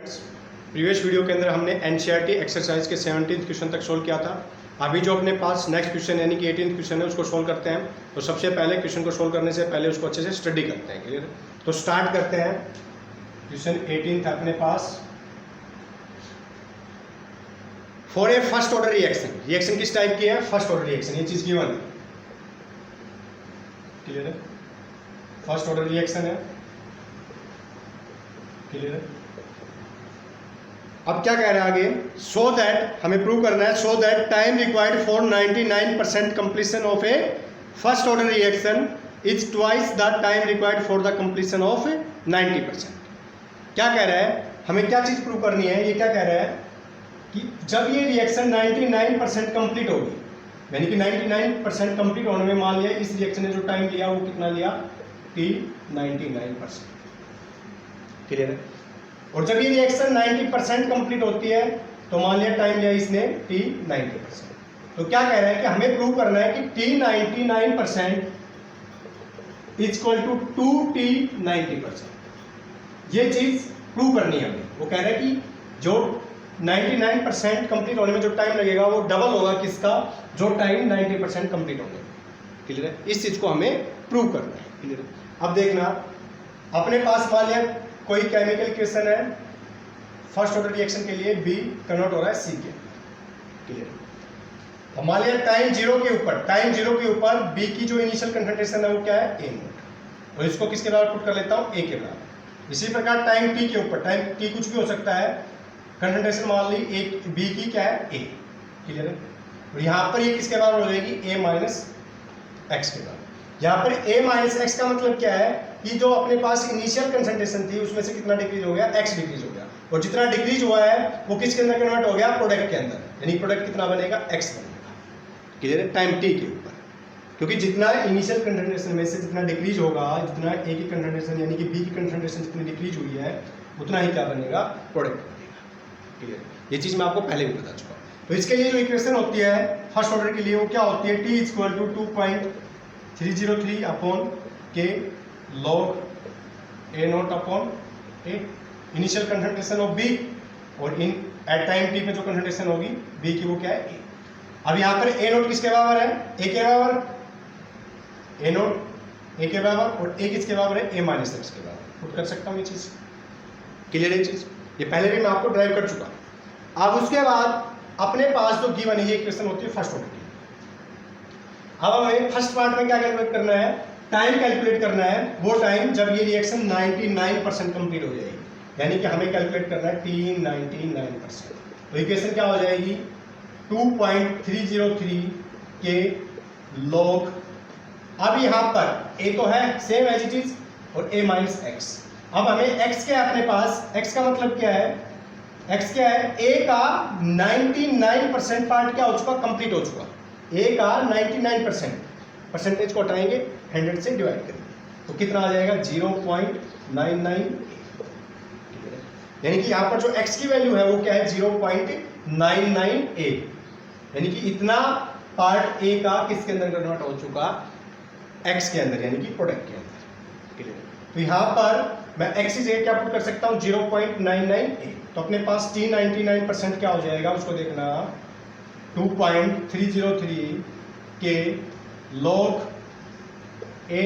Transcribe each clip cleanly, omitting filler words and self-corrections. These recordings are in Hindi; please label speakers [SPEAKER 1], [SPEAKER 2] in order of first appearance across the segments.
[SPEAKER 1] प्रीवियस वीडियो के अंदर हमने एनसीईआरटी एक्सरसाइज के 17th क्वेश्चन तक सोल्व किया था। अभी जो अपने पास नेक्स्ट क्वेश्चन यानी कि 18th क्वेश्चन है उसको सोल्व करते हैं। तो सबसे पहले क्वेश्चन को सोल्व करने से पहले उसको अच्छे से स्टडी करते हैं। क्लियर? तो स्टार्ट करते हैं। क्वेश्चन 18 था अपने पास। For a first order reaction, reaction किस टाइप की है? First order reaction. ये चीज गिवन है। क्लियर है? फर्स्ट ऑर्डर रिएक्शन है। क्लियर है? अब क्या कह रहा है आगे? सो दैट, हमें प्रूव करना है, so that time required for 99% completion of A first order reaction is twice the time required for the completion of 90%। क्या कह रहा है? हमें क्या चीज प्रूव करनी है? ये क्या कह रहा है कि जब ये रिएक्शन 99% कंप्लीट होगी, यानी कि 99% कंप्लीट होने में मान लिया इस रिएक्शन ने जो टाइम लिया वो कितना लिया? T 99%। क्लियर है? और जब ये रिएक्शन 90% कंप्लीट होती है तो मान लिया टाइम लिया इसने T 90%। तो क्या कह रहा है कि हमें प्रूव करना है कि T 99% is equal to 2T 90%। ये चीज प्रूव करनी है हमें। वो कह रहा है कि जो 99% कंप्लीट होने में जो टाइम लगेगा वो डबल होगा किसका? जो टाइम 90% कंप्लीट होने में। क्लियर है? इस चीज को हमें प्रूव करना है। क्लियर है? अब देखना, अपने पास मान लिया कोई केमिकल इक्वेशन है, फर्स्ट ऑर्डर रिएक्शन के लिए B कन्वर्ट हो रहा है C के। क्लियर? तो मान लिया टाइम जीरो के ऊपर B की जो इनिशियल कंसंट्रेशन है वो क्या है? A not. और इसको किसके बराबर पुट कर लेता हूं? A के बराबर। इसी प्रकार टाइम T के ऊपर, टाइम T कुछ भी हो सकता है, कंसंट्रेशन मान ली B की क्या है? A। क्लियर है? और यहाँ पर ये किसके बराबर हो जाएगी? A माइनस एक्स के बराबर। यहाँ पर A माइनस एक्स का मतलब क्या है कि जो अपने पास इनिशियल कंसंट्रेशन थी उसमें से कितना डिक्रीज हो गया? x डिक्रीज हो गया। और जितना डिक्रीज हुआ है वो किसके अंदर कन्वर्ट हो गया? प्रोडक्ट के अंदर। यानी प्रोडक्ट कितना बनेगा? x बनेगा। क्लियर है? टाइम t के ऊपर, क्योंकि जितना इनिशियल कंसंट्रेशन में से जितना डिक्रीज होगा, जितना A की कंसंट्रेशन यानी कि B की कंसंट्रेशन जितनी डिक्रीज हुई है उतना ही क्या बनेगा? प्रोडक्ट बनेगा। क्लियर? ये चीज मैं आपको पहले भी बता चुका हूँ। तो इसके लिए जो इक्वेशन होती है फर्स्ट ऑर्डर के लिए वो क्या होती है? T equal to 2.303 upon K log A naught upon A, initial concentration of B, और इन एट टाइम T पे जो कंसंट्रेशन होगी B की वो क्या है? A। अब यहाँ पर A नॉट किसके बराबर है? A के बराबर। A नॉट A के बराबर और A किसके बराबर है? A माइनस एक्स के बराबर। पुट कर सकता हूँ ये चीज। क्लियर है? ये चीज ये पहले भी मैं आपको ड्राइव कर चुका। अब उसके बाद अपने पास जो गिवन है ये इक्वेशन होती है फर्स्ट ऑर्डर की। अब हमें फर्स्ट पार्ट में क्या कैलकुलेट करना है? टाइम कैलकुलेट करना है। वो टाइम जब ये रिएक्शन 99% कंप्लीट हो जाएगी, यानी कि हमें कैलकुलेट करना है T 99%। तो इक्वेशन क्या हो जाएगी? 2.303 के log, अब यहाँ पर A तो है सेम एज इट इज और A माइनस एक्स। अब हमें x क्या है अपने पास? x का मतलब क्या है? x क्या है? A का 99% पार्ट क्या हो चुका? कंप्लीट हो चुका। A का 99% परसेंटेज को हटाएंगे, 100 से डिवाइड करेंगे तो कितना आ जाएगा? 0.99। यानी कि यहाँ पर जो x की वैल्यू है वो क्या है? 0.998। यानी कि इतना पार्ट A का किसके अंदर कन्वर्ट हो चुका? x के अंदर, यानी कि प्रोडक्ट के अंदर। क्लियर? तो यहाँ पर मैं x की जगह क्या पुट कर सकता हूँ? 0.998। तो अपने पास T 99% क्या हो जाएगा उसको देखना, 2.303 के log A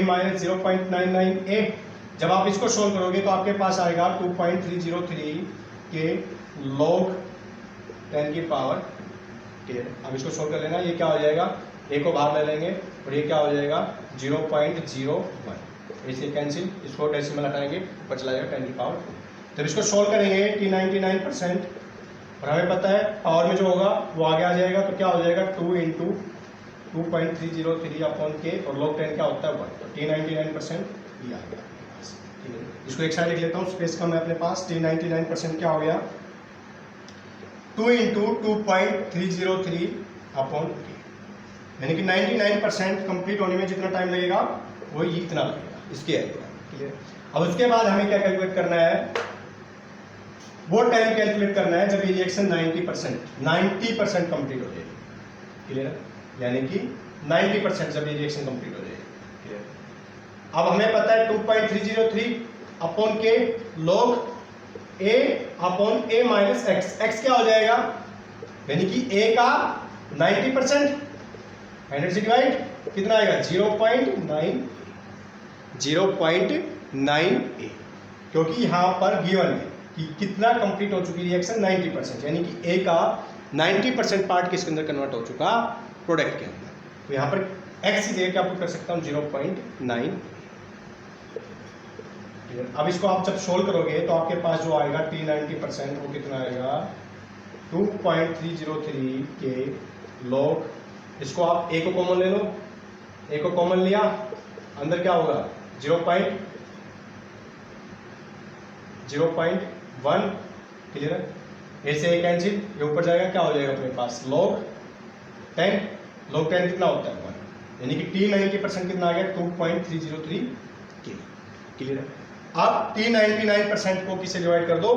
[SPEAKER 1] माइनस 0.998। जब आप इसको सोल्व करोगे तो आपके पास आएगा 2.303 के log 10 की पावर। क्लियर? अब इसको सोल्व कर लेना। ये क्या हो जाएगा? A को बाहर ले लेंगे और ये क्या हो जाएगा? 0.01। इसे कैंसिल, इसको डेसिमल हटाएंगे, ऊपर चला जाएगा 10 की पावर 2। जब इसको सोल्व करेंगे T 99% और हमें पता है पावर में जो होगा वो आगे आ जाएगा, तो क्या हो जाएगा? 2 इंटू 2.303 अपॉन K और log 10 क्या होता है? 1। तो T 99% ये आ गया। ठीक है? इसको एक साइड लिख लेता हूँ, स्पेस कम है अपने पास। T 99% क्या हो गया? 2 इंटू 2.303 अपॉन K, यानी कि 99% कंप्लीट होने में जितना टाइम लगेगा वो इतना लगेगा, इसके आएगा। क्लियर? अब उसके बाद हमें क्या कैलकुलेट करना है? वो टाइम कैलकुलेट करना है जब ये रिएक्शन 90% कंप्लीट हो जाएगी। क्लियर? यानी कि 90% जब ये रिएक्शन कंप्लीट हो जाएगी। क्लियर? अब हमें पता है 2.303 अपॉन के log A upon A minus x. X क्या हो जाएगा, यानी कि ए का 90%, 100 से डिवाइड कितना आएगा 0.9 ए, क्योंकि यहां पर गिवन है कि कितना कंप्लीट हो चुकी रिएक्शन 90%, यानी कि ए का 90% पार्ट किसके अंदर कन्वर्ट हो चुका, प्रोडक्ट के अंदर। तो यहां पर एक्स की जगह क्या पुट कर सकता हूं 0.9। अब इसको आप जब सोल्व करोगे तो आपके पास जो आएगा T90% वो कितना आएगा 2.303 के लॉग। इसको आप ए को कॉमन ले लो, ए को कॉमन लिया, अंदर क्या होगा 0.1, क्लियर है। ए से ए कैंसिल, ये ऊपर जाएगा, क्या हो जाएगा अपने पास log 10। log 10 कितना होता है 1, यानी कि T90% कितना आ गया 2.303 के, क्लियर है। अब T99% को किससे डिवाइड कर दो,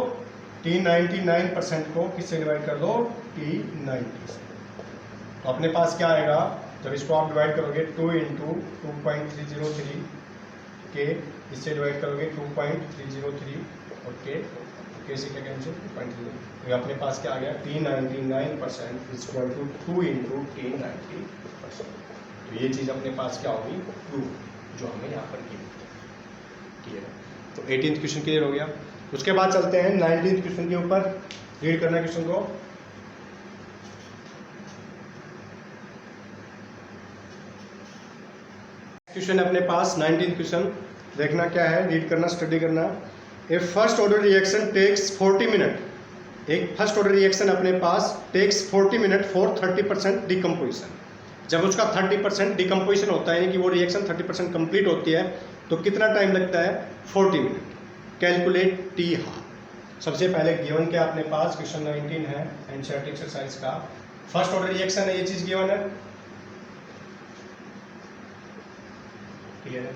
[SPEAKER 1] T99% को किससे डिवाइड कर दो T90 से। तो अपने पास क्या आएगा, जब इसको आप डिवाइड करोगे 2 × 2.303 के, इससे डिवाइड करोगे 2.303 और के से क्या कैंसिल 2.3। तो अपने पास क्या आ गया T99% is equal to 2 × T90%। तो ये चीज़ अपने पास क्या होगी प्रूफ, जो हमें यहाँ पर क्लियर है। तो 18th क्वेश्चन क्लियर हो गया। उसके बाद चलते हैं 19th क्वेश्चन के ऊपर। रीड करना क्वेश्चन को। क्वेश्चन अपने पास 19th क्वेश्चन, देखना क्या है, रीड करना, स्टडी करना। A first order reaction takes 40 minute. एक फर्स्ट ऑर्डर रिएक्शन अपने पास टेक्स 40 मिनट फॉर 30% डिकम्पोजिशन। जब उसका 30% डिकम्पोजिशन होता है, यानी कि वो रिएक्शन 30% कंप्लीट होती है, तो कितना टाइम लगता है 40 मिनट। Calculate T half. सबसे पहले गिवन क्या अपने पास, क्वेश्चन 19 है एनसीईआरटी एक्सरसाइज का, फर्स्ट ऑर्डर रिएक्शन है, ये चीज गिवन है, क्लियर है।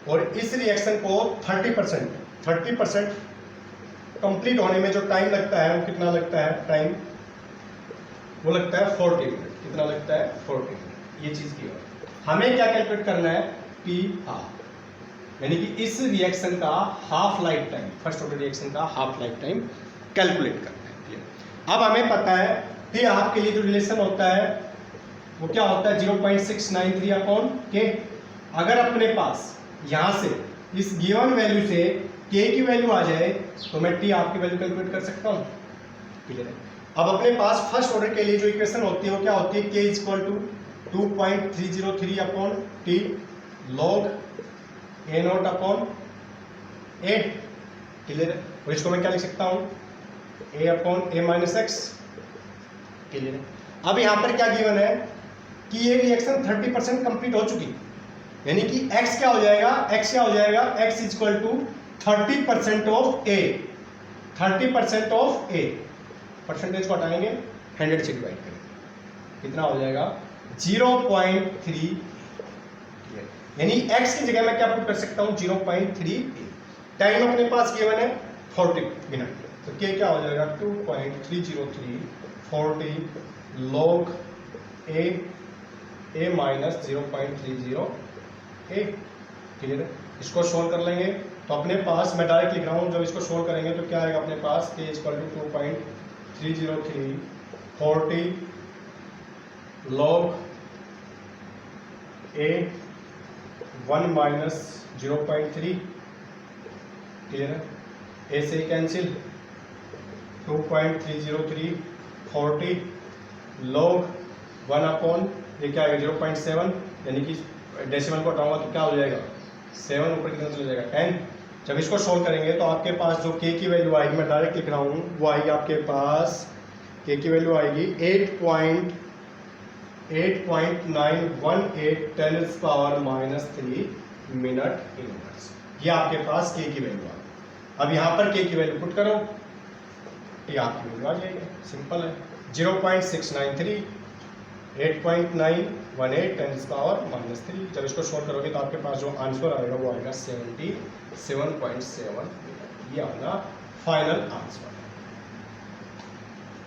[SPEAKER 1] और इस रिएक्शन को 30% कंप्लीट होने में जो टाइम लगता है वो कितना लगता है टाइम, वो लगता है 40 मिनट। कितना लगता है 40 मिनट, ये चीज गिवन है। हमें क्या कैलकुलेट करना है टी हाफ, यानी कि इस रिएक्शन का half life time, first order reaction का हाफ लाइफ टाइम कैलकुलेट करना है। अब हमें पता है टी हाफ के लिए जो रिलेशन होता है वो क्या होता है 0.693 अपॉन के। अगर अपने पास यहां से इस गिवन वैल्यू से के की वैल्यू आ जाए तो मैं टी हाफ की वैल्यू कैलकुलेट कर सकता हूं, क्लियर है। अब अपने पास फर्स्ट ऑर्डर के लिए जो इक्वेशन होती है वो क्या होती है, के is equal to 2.303 upon T log A naught upon A, clear है। और इसको मैं क्या लिख सकता हूं A upon A minus x, clear है। अब यहां पर क्या गिवन है कि ये रिएक्शन 30% कंप्लीट हो चुकी, यानी कि x क्या हो जाएगा, x क्या हो जाएगा, x is equal to 30% of A, 30% of A, percentage को हटाएंगे 100 से डिवाइड करेंगे, कितना हो जाएगा 0.3, यानी x की जगह मैं क्या पुट कर सकता हूं 0.3। टाइम अपने पास गिवन है 40 मिनट, तो k क्या हो जाएगा 2.303 40 log a minus 0.30 a, clear है। इसको सोल्व कर लेंगे तो अपने पास, मैं डायरेक्ट लिख रहा हूं, जब इसको सोल्व करेंगे तो क्या आएगा अपने पास k equal to 2.303 40 log a 1 minus 0.3, clear है। ए से कैंसिल 2.303 40 log 1 अपॉन ये क्या आएगा 0.7, यानी कि डेसिमल को हटाऊंगा तो क्या हो जाएगा 7, ऊपर कितना चला जाएगा 10। जब इसको सोल्व करेंगे तो आपके पास जो के की वैल्यू आएगी, मैं डायरेक्ट लिख रहा हूँ, वो आएगी आपके पास, के की वैल्यू आएगी 8.918 10 पावर माइनस 3 मिनट इनवर्स। ये आपके पास के की वैल्यू आ गई। अब यहाँ पर के की वैल्यू पुट करो, ये आपकी वैल्यू आ जाएगी, सिंपल है 0.693 8.918 10 पावर माइनस 3। जब इसको सोल्व करोगे तो आपके पास जो आंसर आएगा वो आएगा 77.7, ये आना फाइनल आंसर,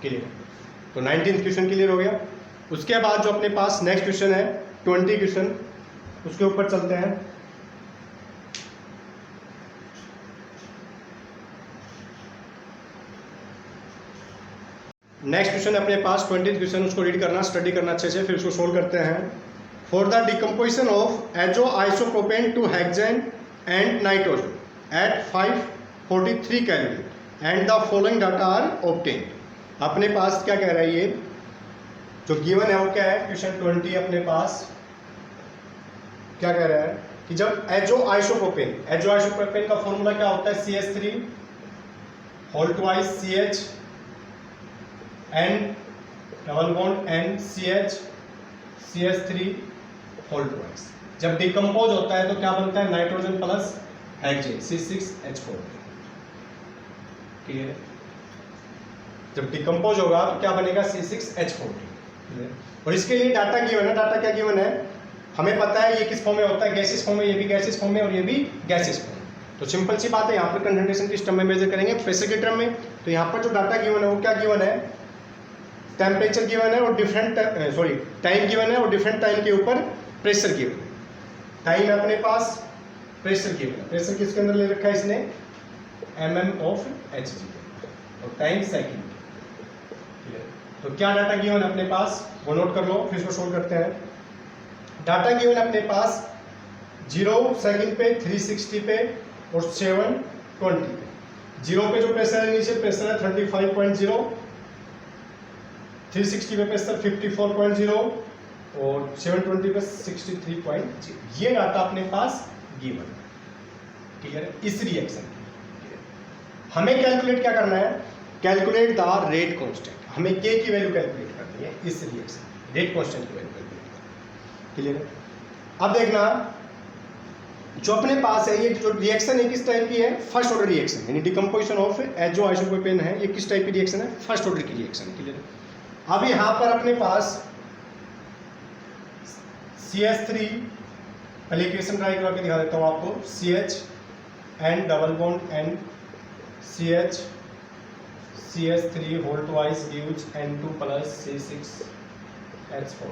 [SPEAKER 1] क्लियर। तो 19th क्वेश्चन क्लियर हो गया। उसके बाद जो अपने पास नेक्स्ट क्वेश्चन है 20 क्वेश्चन, उसके ऊपर चलते हैं। नेक्स्ट क्वेश्चन अपने पास 20th क्वेश्चन, उसको रीड करना, स्टडी करना अच्छे से, फिर उसको सोल्व करते हैं। For the decomposition of azo isopropane to hexane and nitrogen at 543 calorie and the following data are obtain. अपने पास क्या कह रहा है, ये जो गिवन है वो क्या है, क्वेश्चन 20 अपने पास क्या कह रहा है कि जब एजो आइसोप्रोपेन का फॉर्मूला क्या होता है, CH3 whole twice CH N double bond N CH3 whole twice. जब डिकम्पोज होता है तो क्या बनता है, nitrogen plus hexane C6H4। Clear है? जब डिकम्पोज होगा तो क्या बनेगा, C6H4। और इसके लिए डाटा गिवन है, डाटा क्या गिवन है, हमें पता है ये किस फॉर्म में होता है, गैसेस फॉर्म में, ये भी गैसेस फॉर्म में और ये भी गैसेस फॉर्म में। तो सिंपल सी बात है, यहाँ पर कंसंट्रेशन किस टर्म में मेजर करेंगे, प्रेशर के टर्म में। तो यहाँ पर जो डाटा गिवन है वो क्या गिवन है, टेम्परेचर गिवन है और डिफरेंट टाइम गिवन है और डिफरेंट टाइम के ऊपर प्रेशर गिवन है। टाइम है अपने पास, प्रेशर गिवन है, प्रेशर किसके अंदर ले रखा है इसने, mmHg और टाइम सेकंड। तो क्या डाटा गिवन है अपने पास, वो नोट कर लो, फिर इसको सोल्व करते हैं। डाटा गिवन अपने पास 0 सेकंड पे, 360 पे और 720 पे। 0 पे जो प्रेशर है, नीचे प्रेशर है 35.0, 360 पे प्रेशर 54.0 और 720 पे 63.0। ये डाटा अपने पास गिवन है। क्लियर है? इस रिएक्शन हमें कैलकुलेट क्या करना है, कैलकुलेट द रेट कांस्टेंट। हमें K की वैल्यू कैलकुलेट करनी है इस रिएक्शन, रेट कांस्टेंट की वैल्यू कैलकुलेट करनी है। क्लियर है? अब देखना जो अपने पास है, ये जो रिएक्शन है किस टाइप की है, फर्स्ट ऑर्डर रिएक्शन, यानी डिकम्पोजिशन ऑफ एजो आइसोप्रोपेन है, ये किस टाइप की रिएक्शन है, फर्स्ट ऑर्डर की रिएक्शन। क्लियर है? अब यहाँ पर अपने पास CH3, पहले इक्वेशन ट्राई करके दिखा देता हूँ आपको, CH N double bond N CH3 whole twice gives N2 plus C6H4।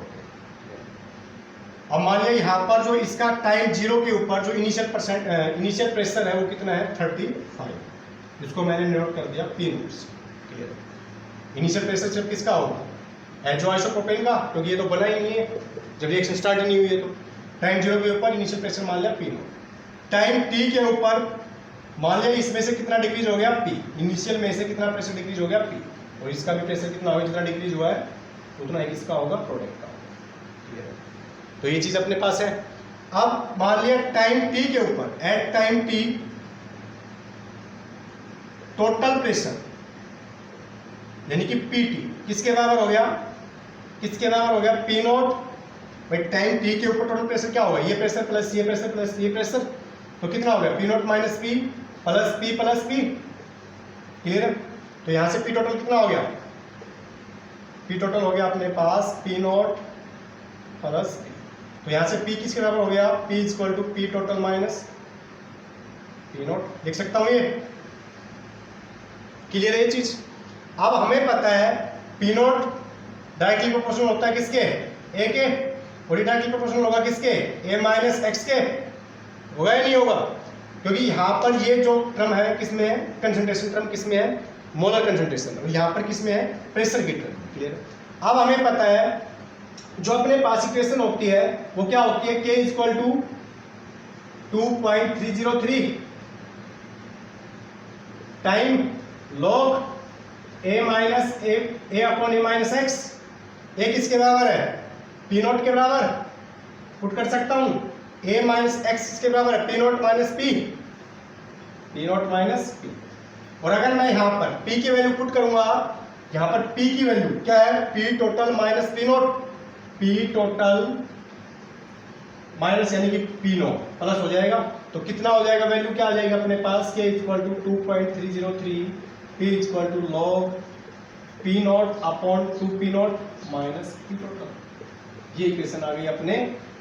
[SPEAKER 1] अब मान लिया यहाँ पर जो इसका टाइम 0 के ऊपर जो इनिशियल प्रेशर है वो कितना है, 35। जिसको मैंने नोट कर दिया P नोट से। क्लियर है? इनिशियल प्रेशर जब किसका होगा, एजो आइसोप्रोपेन का, क्योंकि ये तो बना ही नहीं है, जब रिएक्शन स्टार्ट ही नहीं हुई है। तो टाइम 0 के ऊपर इनिशियल प्रेशर मान लिया P नोट। टाइम T के ऊपर मान लिया इसमें से कितना डिक्रीज हो गया, P, इनिशियल में से कितना प्रेशर डिक्रीज हो गया, P, और इसका भी प्रेशर कितना होगा, जितना डिक्रीज हुआ है उतना ही किसका होगा, प्रोडक्ट का। क्लियर है? तो ये चीज अपने पास है। अब मान लिया टाइम T के ऊपर, at time T total pressure यानी कि PT किसके बराबर हो गया, किसके बराबर हो गया, P नोट। भाई टाइम T के ऊपर टोटल प्रेशर क्या होगा, ये प्रेशर प्लस ये प्रेशर प्लस ये प्रेशर, तो कितना हो गया, P note minus P plus P plus P। Clear है? तो यहां से P टोटल कितना हो गया, P टोटल हो गया अपने पास P नोट प्लस P। तो यहां से P किसके बराबर हो गया, P equal to P total minus P naught. लिख सकता हूं ये। क्लियर है ये चीज? अब हमें पता है P नोट डायरेक्टली प्रोपोर्शनल होता है किसके, A के, और ये डायरेक्टली प्रोपोर्शनल होगा किसके, A माइनस X के। होगा या नहीं होगा, क्योंकि यहाँ पर ये जो टर्म है किसमें है, कंसंट्रेशन टर्म किसमें है, मोलर कंसंट्रेशन, और यहाँ पर किसमें है, प्रेशर की टर्म। क्लियर? अब हमें पता है जो अपने पास इक्वेशन होती है वो क्या होती है, K equal to 2.303 time log A minus A upon A minus X। A किसके बराबर है, P नोट के बराबर, पुट कर सकता हूं, A माइनस X के बराबर है P note minus P note minus P। और अगर मैं यहाँ पर P की वैल्यू पुट करूंगा, यहाँ पर P की वैल्यू क्या है, P total minus P note, P total minus यानी कि P नोट प्लस हो जाएगा। तो कितना हो जाएगा, वैल्यू क्या आ जाएगा अपने पास, K equal to 2.303 P equal to log P naught upon 2P naught minus P total. ये इक्वेशन आ गई अपने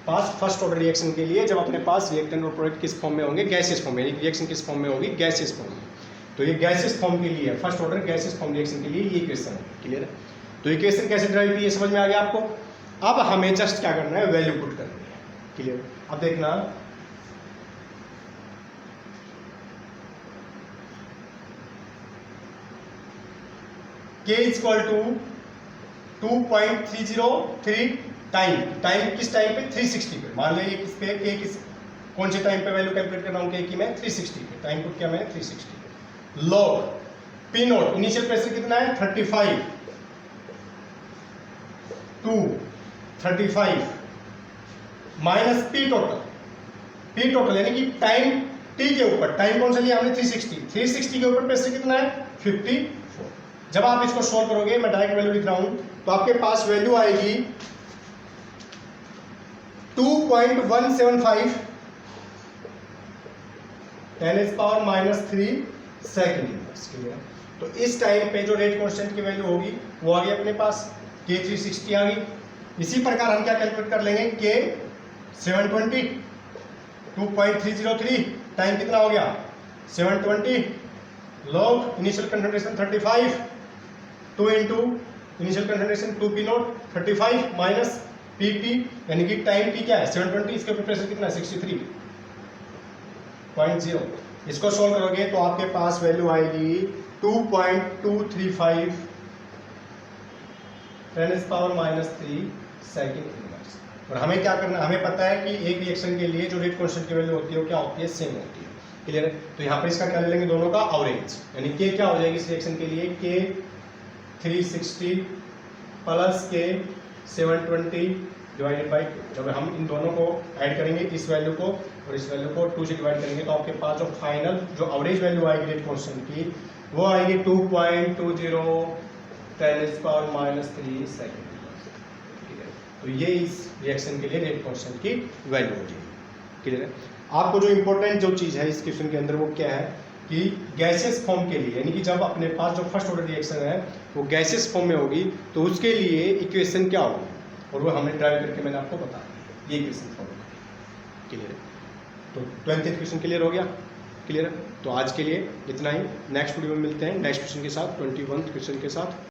[SPEAKER 1] पास फर्स्ट ऑर्डर रिएक्शन के लिए, जब अपने पास रिएक्टेंट और प्रोडक्ट किस फॉर्म में होंगे, गैसियस फॉर्म में, यानी रिएक्शन किस फॉर्म में होगी, गैसियस फॉर्म में। तो ये गैसियस फॉर्म के लिए, first order gaseous form reaction के लिए ये इक्वेशन है। क्लियर है? तो इक्वेशन कैसे ड्राइव की, ये समझ में आ गया आपको। अब हमें जस्ट क्या करना है, वैल्यू पुट करनी है। क्लियर? अब देखना k इक्वल टू 2.303 टाइम किस टाइम पे 360 पे, मान लीजिए किस पे k किस कौन से टाइम पे वैल्यू कैलकुलेट कर रहा हूँ k की मैं 360 पे, टाइम को क्या मैंने 360 पे। Log P note initial pressure कितना है 35 टू 35 माइनस पी टोटल यानी कि टाइम टी के ऊपर, टाइम कौन सा लिया हमने 360 के ऊपर प्रेशर कितना है 54। जब आप इसको सॉल्व करोगे, मैं डायरेक्ट वैल्यू लिख रहा हूं, तो आपके पास वैल्यू आएगी 2.175 10⁻³ सेकेंड इनवर्स। क्लियर? तो इस टाइम पे जो रेट कांस्टेंट की वैल्यू होगी वो आ गई अपने पास k 360 आ गई। इसी प्रकार हम क्या कैलकुलेट कर लेंगे k 720 2.303 टाइम कितना हो गया 720 log initial concentration 35 2 into initial concentration 2 P note 35 minus P यानी कि टाइम टी क्या है 720, इसके ऊपर प्रेशर कितना है 63.0। इसको सॉल्व करोगे तो आपके पास वैल्यू आएगी 2.235 10⁻³ सेकेंड इनवर्स। और हमें क्या करना, हमें पता है कि एक रिएक्शन के लिए जो रेट कांस्टेंट की वैल्यू होती है वो क्या होती है, सेम होती है। क्लियर है? तो यहाँ पर इसका क्या ले लेंगे, दोनों का एवरेज, यानी के क्या हो जाएगी इस रिएक्शन के लिए के 360 प्लस के 720 डिवाइडेड बाई 2। जब हम इन दोनों को ऐड करेंगे, इस वैल्यू को और इस वैल्यू को 2 से डिवाइड करेंगे, तो आपके पास जो फाइनल जो एवरेज वैल्यू आएगी रेट कांस्टेंट की वो आएगी 2.20 10⁻³ सेकेंड। तो ये इस रिएक्शन के लिए रेट कांस्टेंट की वैल्यू हो जाएगी। क्लियर है? आपको जो इंपॉर्टेंट जो चीज़ है इस क्वेश्चन के अंदर वो क्या है कि गैसियस फॉर्म के लिए, यानी कि जब अपने पास जो फर्स्ट ऑर्डर रिएक्शन है वो गैसियस फॉर्म में होगी तो उसके लिए इक्वेशन क्या होगी, और वो हमने ड्राइव करके मैंने आपको बता दिया, ये इक्वेशन फॉलो करें। क्लियर है? तो 12th क्वेश्चन क्लियर हो गया। क्लियर है? तो आज के लिए इतना ही, नेक्स्ट वीडियो में मिलते हैं नेक्स्ट क्वेश्चन के साथ, 21th क्वेश्चन के साथ।